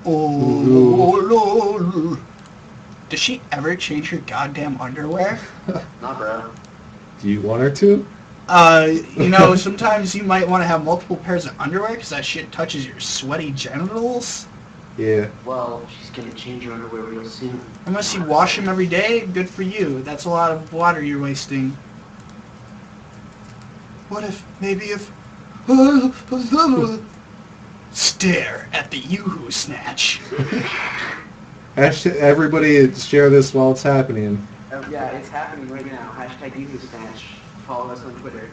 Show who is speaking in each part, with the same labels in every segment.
Speaker 1: Oh, does she ever change her goddamn underwear?
Speaker 2: Nah, bro.
Speaker 3: Do you want her to?
Speaker 1: Sometimes you might want to have multiple pairs of underwear because that shit touches your sweaty genitals.
Speaker 3: Yeah.
Speaker 2: Well, she's gonna change her underwear real soon.
Speaker 1: Unless you wash them every day, good for you. That's a lot of water you're wasting. What if, maybe if... Stare at the Yoo-hoo snatch.
Speaker 3: Everybody share this while it's happening.
Speaker 2: Yeah, it's happening right now. Hashtag YouHoSnatch. Follow us on Twitter.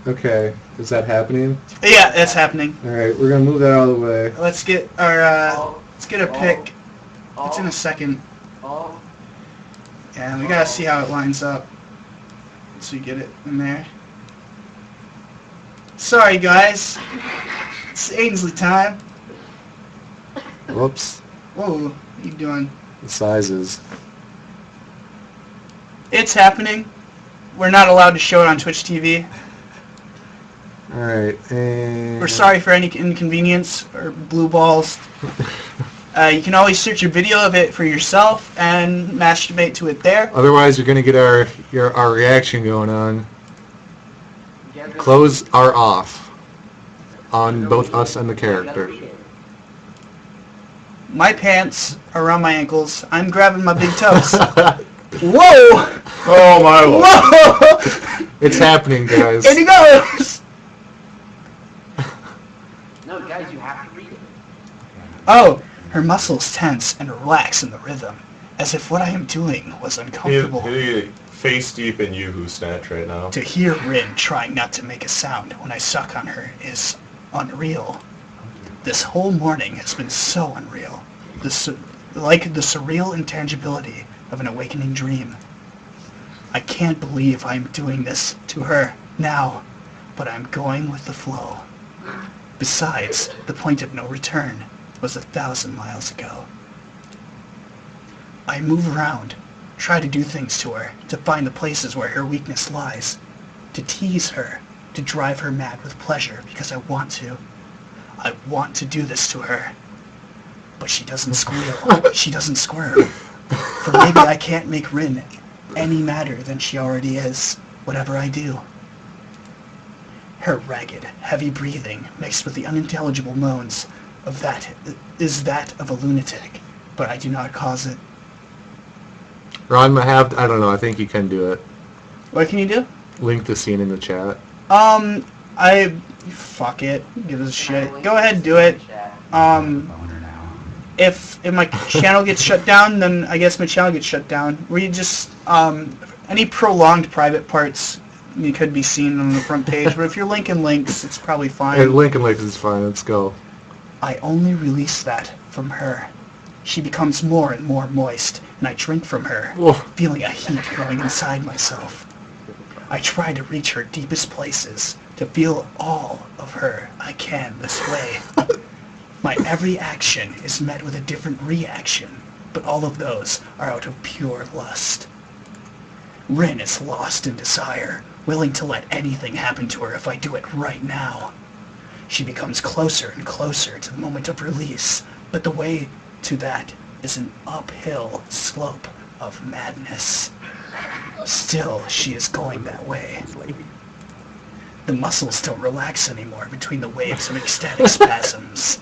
Speaker 3: Okay, is that happening?
Speaker 1: Yeah, that's happening.
Speaker 3: Alright, we're gonna move that out of the way.
Speaker 1: Let's get a pick. It's in a second. Yeah, we gotta see how it lines up. So you get it in there. Sorry guys. It's Ainsley time.
Speaker 3: Whoops.
Speaker 1: Whoa, what are you doing?
Speaker 3: The sizes.
Speaker 1: It's happening. We're not allowed to show it on Twitch TV.
Speaker 3: Alright, and...
Speaker 1: We're sorry for any inconvenience or blue balls. You can always search a video of it for yourself and masturbate to it there.
Speaker 3: Otherwise, you're gonna get our reaction going on. Clothes are off. On both us and the character.
Speaker 1: My pants are around my ankles. I'm grabbing my big toes. Whoa!
Speaker 3: Oh my lord.
Speaker 1: Whoa!
Speaker 3: It's happening, guys.
Speaker 1: And he goes!
Speaker 2: No, guys, you have to read it.
Speaker 1: Oh, her muscles tense and relax in the rhythm, as if what I am doing was uncomfortable.
Speaker 4: Face deep in Yoo-hoo Snatch right now.
Speaker 1: To hear Rin trying not to make a sound when I suck on her is unreal. This whole morning has been so unreal. Like the surreal intangibility of an awakening dream. I can't believe I'm doing this to her now, but I'm going with the flow. Besides, the point of no return was 1,000 miles ago. I move around, try to do things to her, to find the places where her weakness lies, to tease her, to drive her mad with pleasure because I want to. I want to do this to her. But she doesn't squeal. She doesn't squirm. For maybe I can't make Rin any madder than she already is, whatever I do. Her ragged, heavy breathing, mixed with the unintelligible moans of that of a lunatic, but I do not cause it.
Speaker 3: Ron, I don't know, I think you can do it.
Speaker 1: What can you do?
Speaker 3: Link the scene in the chat.
Speaker 1: Fuck it. Give us a shit. Go ahead and do it. If my channel gets shut down, then I guess my channel gets shut down. Where you just, any prolonged private parts you could be seen on the front page, but if you're linking links, it's probably fine.
Speaker 3: Hey, linking links is fine, let's go.
Speaker 1: I only release that from her. She becomes more and more moist, and I drink from her,
Speaker 3: Whoa.
Speaker 1: feeling a heat growing inside myself. I try to reach her deepest places, to feel all of her I can this way. My every action is met with a different reaction, but all of those are out of pure lust. Rin is lost in desire, willing to let anything happen to her if I do it right now. She becomes closer and closer to the moment of release, but the way to that is an uphill slope of madness. Still, she is going that way. The muscles don't relax anymore between the waves of ecstatic spasms.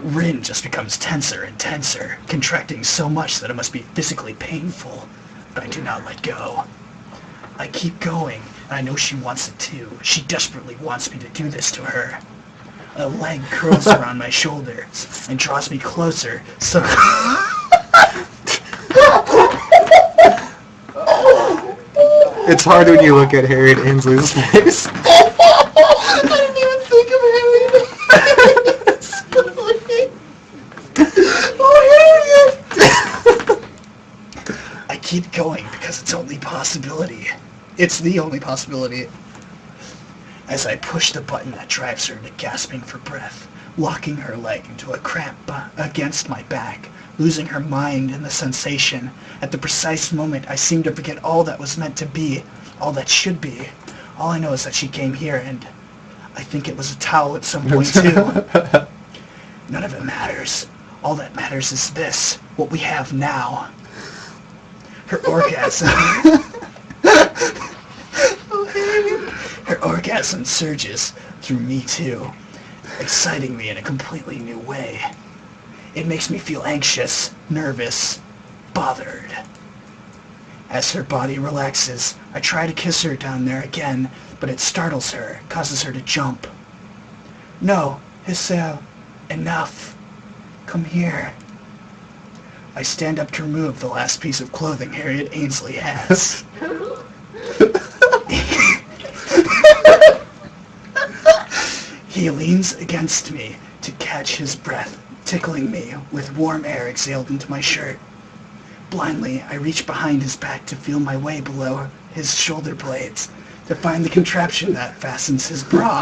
Speaker 1: Rin just becomes tenser and tenser, contracting so much that it must be physically painful, but I do not let go. I keep going, and I know she wants it too. She desperately wants me to do this to her. A leg curls around my shoulders and draws me closer, so...
Speaker 3: It's hard when you look at Harriet Ainsley's face.
Speaker 1: I didn't even think of Harriet. Oh, Harriet! I keep going because it's only possibility. It's the only possibility. As I push the button that drives her into gasping for breath, locking her leg into a cramp against my back, losing her mind in the sensation. At the precise moment, I seem to forget all that was meant to be, all that should be. All I know is that she came here, and I think it was a towel at some point too. None of it matters. All that matters is this, what we have now. Her orgasm. Her orgasm surges through me too, exciting me in a completely new way. It makes me feel anxious, nervous, bothered. As her body relaxes, I try to kiss her down there again, but it startles her, causes her to jump. No, Hisao, enough. Come here. I stand up to remove the last piece of clothing Harriet Ainsley has. He leans against me to catch his breath, tickling me with warm air exhaled into my shirt. Blindly, I reach behind his back to feel my way below his shoulder blades, to find the contraption that fastens his bra.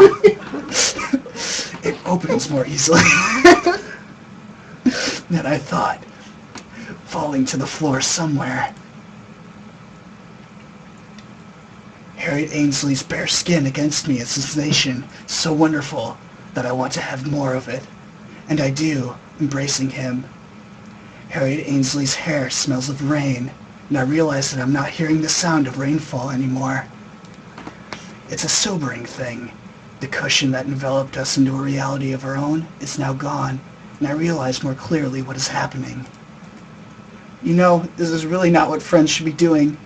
Speaker 1: It opens more easily than I thought, falling to the floor somewhere. Harriet Ainsley's bare skin against me is a sensation so wonderful that I want to have more of it. And I do, embracing him. Harriet Ainsley's hair smells of rain, and I realize that I'm not hearing the sound of rainfall anymore. It's a sobering thing. The cushion that enveloped us into a reality of our own is now gone, and I realize more clearly what is happening. You know, this is really not what friends should be doing.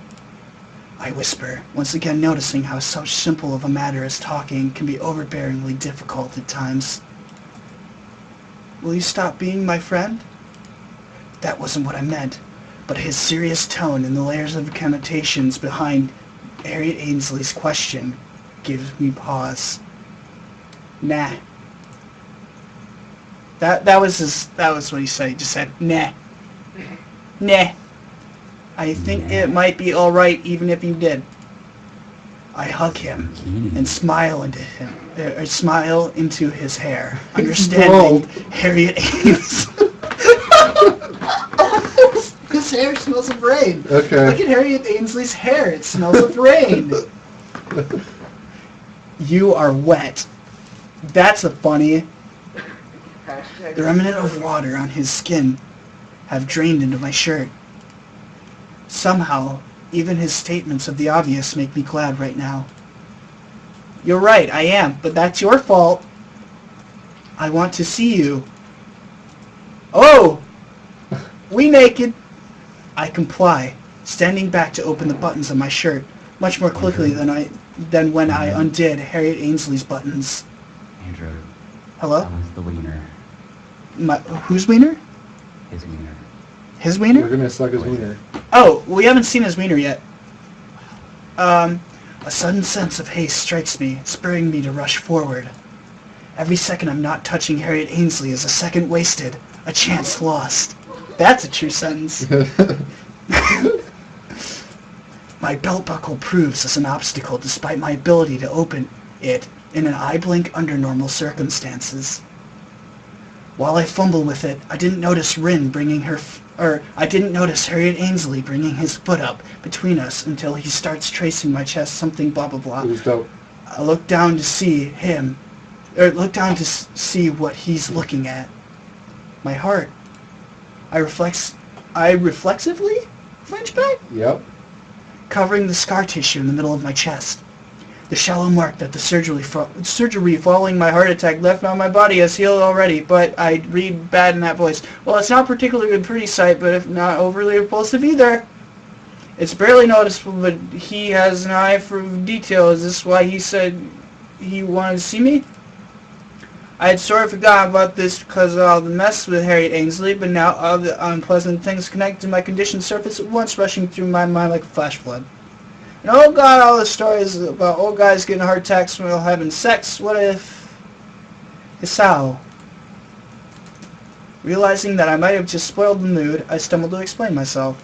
Speaker 1: I whisper, once again noticing how so simple of a matter as talking can be overbearingly difficult at times. Will you stop being my friend? That wasn't what I meant, but his serious tone and the layers of connotations behind Harriet Ainsley's question gives me pause. Nah. That was what he said. He just said, nah. Nah. I think it might be alright even if you did. I hug him and smile into his hair, understanding Harriet Ainsley. His hair smells of rain.
Speaker 3: Okay.
Speaker 1: Look at Harriet Ainsley's hair. It smells of rain. You are wet. That's a funny.
Speaker 2: Hashtag
Speaker 1: The remnant of water on his skin have drained into my shirt. Somehow, even his statements of the obvious make me glad right now. You're right, I am, but that's your fault. I want to see you. Oh! We naked! I comply, standing back to open the buttons of my shirt, much more quickly than when I undid Harriet Ainsley's buttons.
Speaker 5: Andrew,
Speaker 1: Hello?
Speaker 5: that was the wiener.
Speaker 1: Whose wiener?
Speaker 5: His wiener.
Speaker 1: His
Speaker 3: We're
Speaker 1: wiener?
Speaker 3: gonna suck his wiener.
Speaker 1: Oh, we haven't seen his wiener yet. A sudden sense of haste strikes me, spurring me to rush forward. Every second I'm not touching Harriet Ainsley is a second wasted, a chance lost. That's a true sentence. My belt buckle proves as an obstacle despite my ability to open it in an eye blink under normal circumstances. While I fumble with it, I didn't notice I didn't notice Harriet Ainsley bringing his foot up between us until he starts tracing my chest something blah blah blah.
Speaker 3: It was dope.
Speaker 1: I look down to see what he's looking at. My heart. I reflexively flinch back,
Speaker 3: Yep.
Speaker 1: covering the scar tissue in the middle of my chest. The shallow mark that the surgery following my heart attack left on my body has healed already, but I read bad in that voice. Well, it's not particularly a pretty sight, but if not overly repulsive either. It's barely noticeable, but he has an eye for detail. Is this why he said he wanted to see me? I had sort of forgotten about this because of all the mess with Harriet Ainsley, but now all the unpleasant things connected to my condition surface at once, rushing through my mind like a flash flood. And oh god, all the stories about old guys getting heart attacks while having sex. What if... Hisao. Realizing that I might have just spoiled the mood, I stumbled to explain myself.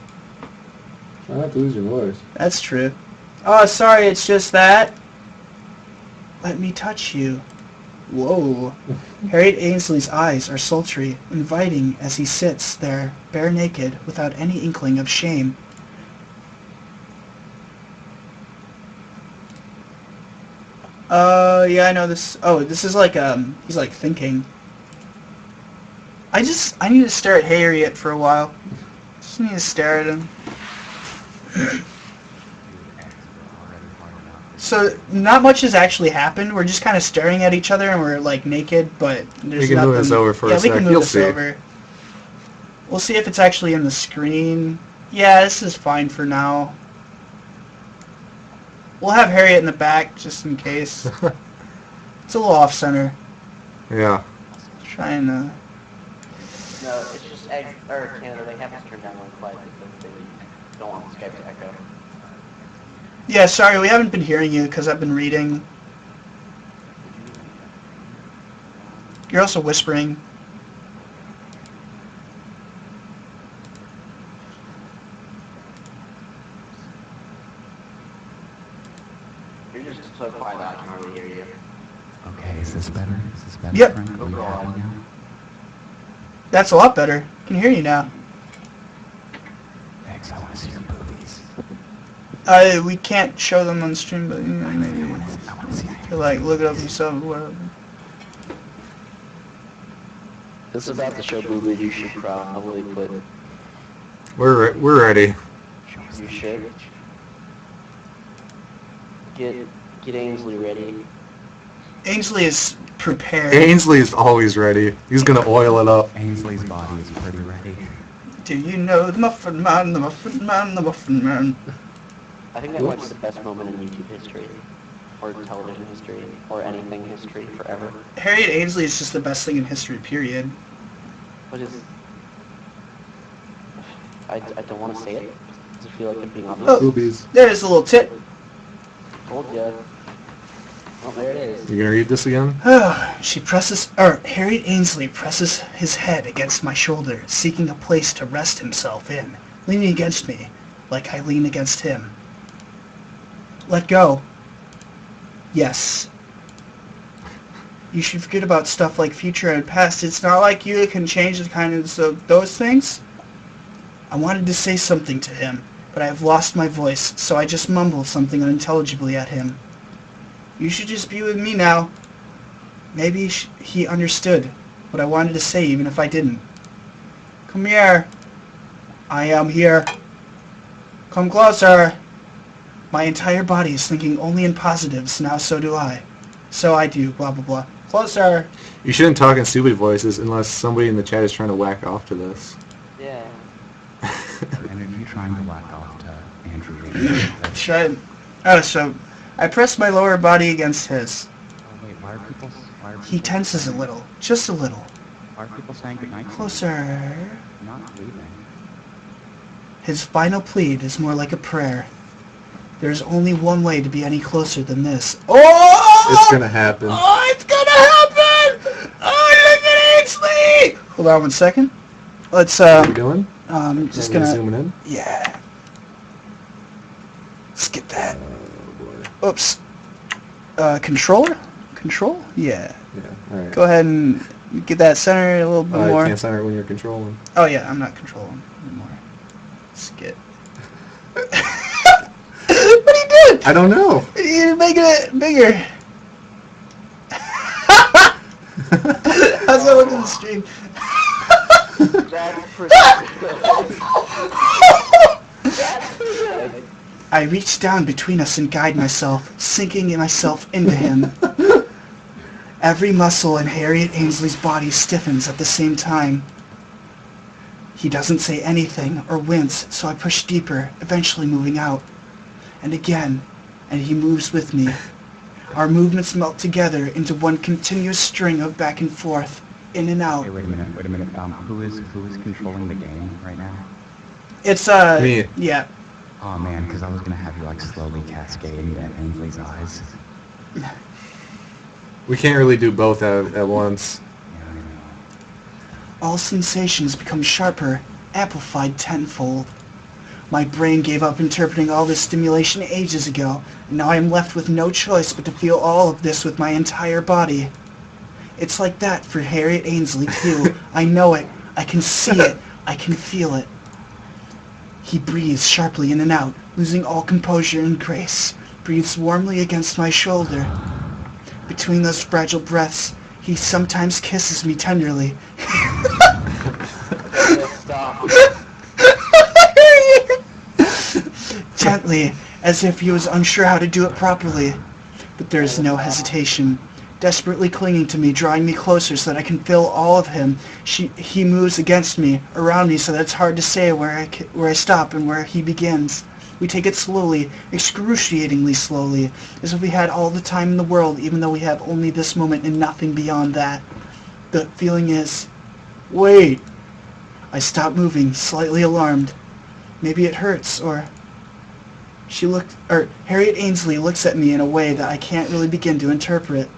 Speaker 3: I have to lose your voice.
Speaker 1: That's true. Oh, sorry, it's just that. Let me touch you. Whoa. Harriet Ainsley's eyes are sultry, inviting as he sits there, bare naked, without any inkling of shame. Yeah, I know this. Oh, this is like, he's like thinking. I need to stare at Harriet for a while. Just need to stare at him. So, not much has actually happened. We're just kind of staring at each other and we're like naked, but there's
Speaker 3: We can
Speaker 1: nothing.
Speaker 3: move this over for a
Speaker 1: we
Speaker 3: sec.
Speaker 1: can move
Speaker 3: You'll
Speaker 1: this
Speaker 3: see.
Speaker 1: over. We'll see if it's actually in the screen. Yeah, this is fine for now. We'll have Harriet in the back just in case. It's a little off-center.
Speaker 3: Yeah.
Speaker 1: Trying to...
Speaker 2: No, it's just Canada. They have to turn down one quiet because they don't want Skype to echo.
Speaker 1: Yeah, sorry, we haven't been hearing you because I've been reading. You're also whispering.
Speaker 2: You're just so quiet that I can hardly hear you.
Speaker 5: Okay, is this better? Is this better,
Speaker 1: Yep.
Speaker 5: Frank? Are you happy now?
Speaker 1: That's a lot better. I can hear you now.
Speaker 5: Thanks, I want to see your movies.
Speaker 1: We can't show them on stream, but you know, maybe
Speaker 5: I want to see
Speaker 1: you like look it up yourself or whatever.
Speaker 2: This is about to show boobies. You should probably put.
Speaker 3: We're ready.
Speaker 2: You should get Ainsley ready.
Speaker 1: Ainsley is prepared.
Speaker 3: Ainsley's always ready. He's gonna oil it up.
Speaker 5: Ainsley's body is pretty ready.
Speaker 1: Do you know the Muffin Man, the Muffin Man, the Muffin Man?
Speaker 2: I think that might be the best moment in YouTube history, or television history, or anything history forever.
Speaker 1: Harriet Ainsley is just the best thing in history, period.
Speaker 2: What is? I don't want to say it. Does it feel like I'm being obvious?
Speaker 1: Oh.
Speaker 3: Boobies.
Speaker 1: There's a little tit.
Speaker 2: Told ya. Oh, there it is.
Speaker 3: You gonna read this again?
Speaker 1: Harriet Ainsley presses his head against my shoulder, seeking a place to rest himself in, leaning against me, like I lean against him. Let go. Yes. You should forget about stuff like future and past. It's not like you can change the kind of those things. I wanted to say something to him, but I have lost my voice, so I just mumbled something unintelligibly at him. You should just be with me now. Maybe he understood what I wanted to say, even if I didn't. Come here. I am here. Come closer. My entire body is thinking only in positives, now so do I. So I do, blah blah blah. Closer.
Speaker 3: You shouldn't talk in stupid voices unless somebody in the chat is trying to whack off to this.
Speaker 2: Yeah.
Speaker 5: And if you're trying to whack off to Andrew Reed, that's...
Speaker 1: So I press my lower body against his.
Speaker 5: Oh, wait, why are people
Speaker 1: He tenses a little, just a little.
Speaker 5: Why are people saying goodnight to you?
Speaker 1: Closer.
Speaker 5: I'm not leaving.
Speaker 1: His final plead is more like a prayer. There's only one way to be any closer than this. Oh!
Speaker 3: It's gonna happen.
Speaker 1: Oh, it's gonna happen! Oh, look at Ainsley! Hold on 1 second. Let's,
Speaker 3: What are you doing?
Speaker 1: just
Speaker 3: Are we
Speaker 1: gonna...
Speaker 3: zooming in?
Speaker 1: Yeah. Let's get that.
Speaker 3: Oh boy.
Speaker 1: Oops. Controller? Control? Yeah.
Speaker 3: Yeah. All right.
Speaker 1: Go ahead and get that centered a little bit
Speaker 3: I
Speaker 1: more.
Speaker 3: can't center it when you're controlling.
Speaker 1: Oh yeah, I'm not controlling anymore. Let's get... What are you doing?
Speaker 3: I don't know.
Speaker 1: You're making it bigger. How's that look in the stream?
Speaker 2: That's pretty good.
Speaker 1: I reach down between us and guide myself, sinking myself into him. Every muscle in Harriet Ainsley's body stiffens at the same time. He doesn't say anything or wince, so I push deeper, eventually moving out. And again, and he moves with me. Our movements melt together into one continuous string of back and forth, in and out.
Speaker 5: Hey, wait a minute. Who is controlling the game right now?
Speaker 1: It's,
Speaker 3: Me.
Speaker 1: yeah.
Speaker 5: Oh man, because I was gonna have you like slowly cascade into Ainsley's eyes.
Speaker 3: We can't really do both at once.
Speaker 5: Yeah, I know.
Speaker 1: All sensations become sharper, amplified tenfold. My brain gave up interpreting all this stimulation ages ago, and now I am left with no choice but to feel all of this with my entire body. It's like that for Harriet Ainsley, too. I know it. I can see it. I can feel it. He breathes sharply in and out, losing all composure and grace. Breathes warmly against my shoulder. Between those fragile breaths, he sometimes kisses me tenderly.
Speaker 2: Stop.
Speaker 1: Gently, as if he was unsure how to do it properly. But there is no hesitation. Desperately clinging to me, drawing me closer so that I can feel all of him, he moves against me, around me, so that it's hard to say where I stop and where he begins. We take it slowly, excruciatingly slowly, as if we had all the time in the world, even though we have only this moment and nothing beyond that. The feeling is, wait. I stop moving, slightly alarmed. Maybe it hurts, or... Harriet Ainsley looks at me in a way that I can't really begin to interpret.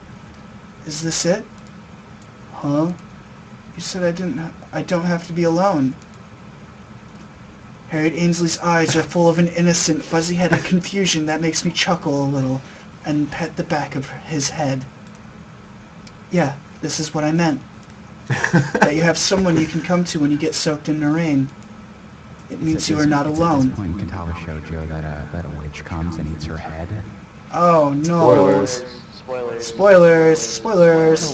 Speaker 1: Is this it? Huh? You said I don't have to be alone. Harriet Ainsley's eyes are full of an innocent, fuzzy-headed confusion that makes me chuckle a little and pet the back of his head. Yeah, this is what I meant. That you have someone you can come to when you get soaked in the rain. It means you are not alone.
Speaker 5: At this point, Katala showed Joe that a witch comes and eats her head.
Speaker 1: Oh no.
Speaker 4: Spoilers.
Speaker 1: Spoilers.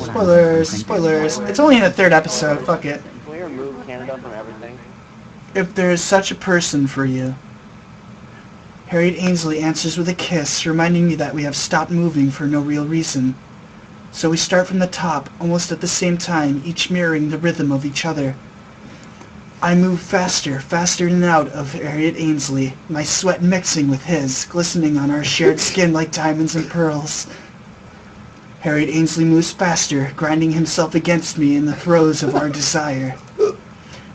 Speaker 1: It's only in the 3rd episode, fuck it.
Speaker 2: Can we remove Canada from everything?
Speaker 1: If there is such a person for you. Harriet Ainsley answers with a kiss, reminding me that we have stopped moving for no real reason. So we start from the top, almost at the same time, each mirroring the rhythm of each other. I move faster in and out of Harriet Ainsley, my sweat mixing with his, glistening on our shared skin like diamonds and pearls. Harriet Ainsley moves faster, grinding himself against me in the throes of our desire.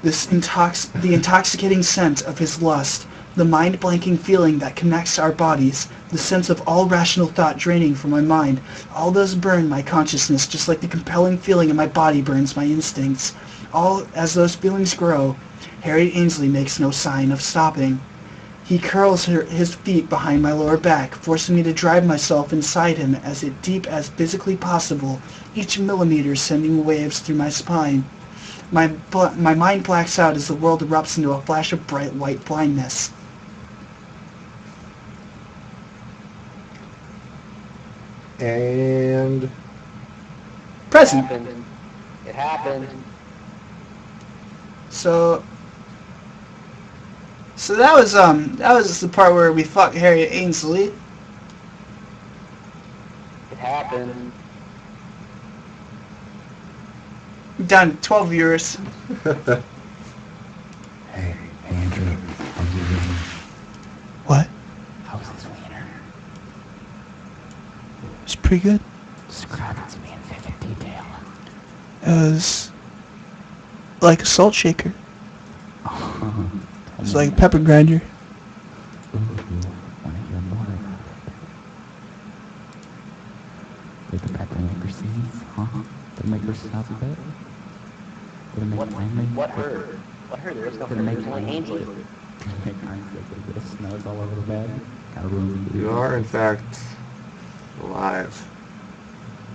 Speaker 1: The intoxicating scent of his lust, the mind-blanking feeling that connects our bodies, the sense of all rational thought draining from my mind, all those burn my consciousness just like the compelling feeling in my body burns my instincts. All as those feelings grow, Harriet Ainsley makes no sign of stopping. He curls his feet behind my lower back, forcing me to drive myself inside him as deep as physically possible, each millimeter sending waves through my spine. My mind blacks out as the world erupts into a flash of bright white blindness.
Speaker 3: And...
Speaker 1: Present.
Speaker 2: It happened.
Speaker 1: So that was the part where we fucked Harriet Ainsley.
Speaker 2: It happened.
Speaker 1: Done. 12 viewers.
Speaker 5: Hey, Andrew, are you ready?
Speaker 1: What?
Speaker 5: How's this wiener?
Speaker 1: It's pretty good.
Speaker 5: Describe it to me in vivid detail.
Speaker 1: It was like a salt shaker. It's like a pepper grinder.
Speaker 5: Ooh, wanna hear more about it? Did the pepper make her sneeze? Huh? Did it make her snap a bit? Did it make Ainsley?
Speaker 2: What hurt? What hurt? There was no
Speaker 5: Did it make
Speaker 2: hurt. It was only Ainsley.
Speaker 5: Did it make Ainsley get a bit of snows all over the bed? Got a room.
Speaker 3: You are, in fact, alive.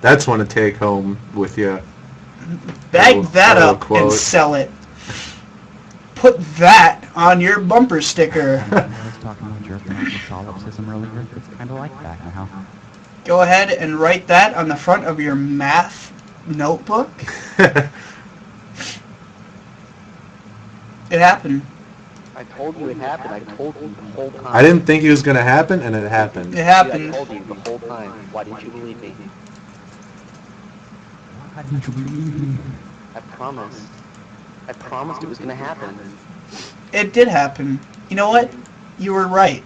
Speaker 3: That's one to take home with you.
Speaker 1: Bag that
Speaker 3: little
Speaker 1: up
Speaker 3: quote.
Speaker 1: and sell it. Put that on your bumper sticker.
Speaker 5: I was talking about jerking off with solipsism earlier. It's kind of like that now.
Speaker 1: Go ahead and write that on the front of your math notebook. It happened.
Speaker 2: I told you it happened. I told you the whole time.
Speaker 3: I didn't think it was going to happen, and it happened.
Speaker 1: It
Speaker 2: I
Speaker 1: happened.
Speaker 2: told you the whole time. Why didn't you believe me?
Speaker 5: Why didn't you believe me?
Speaker 2: I promised. I promised it was gonna happen.
Speaker 1: It did happen. You know what? You were right.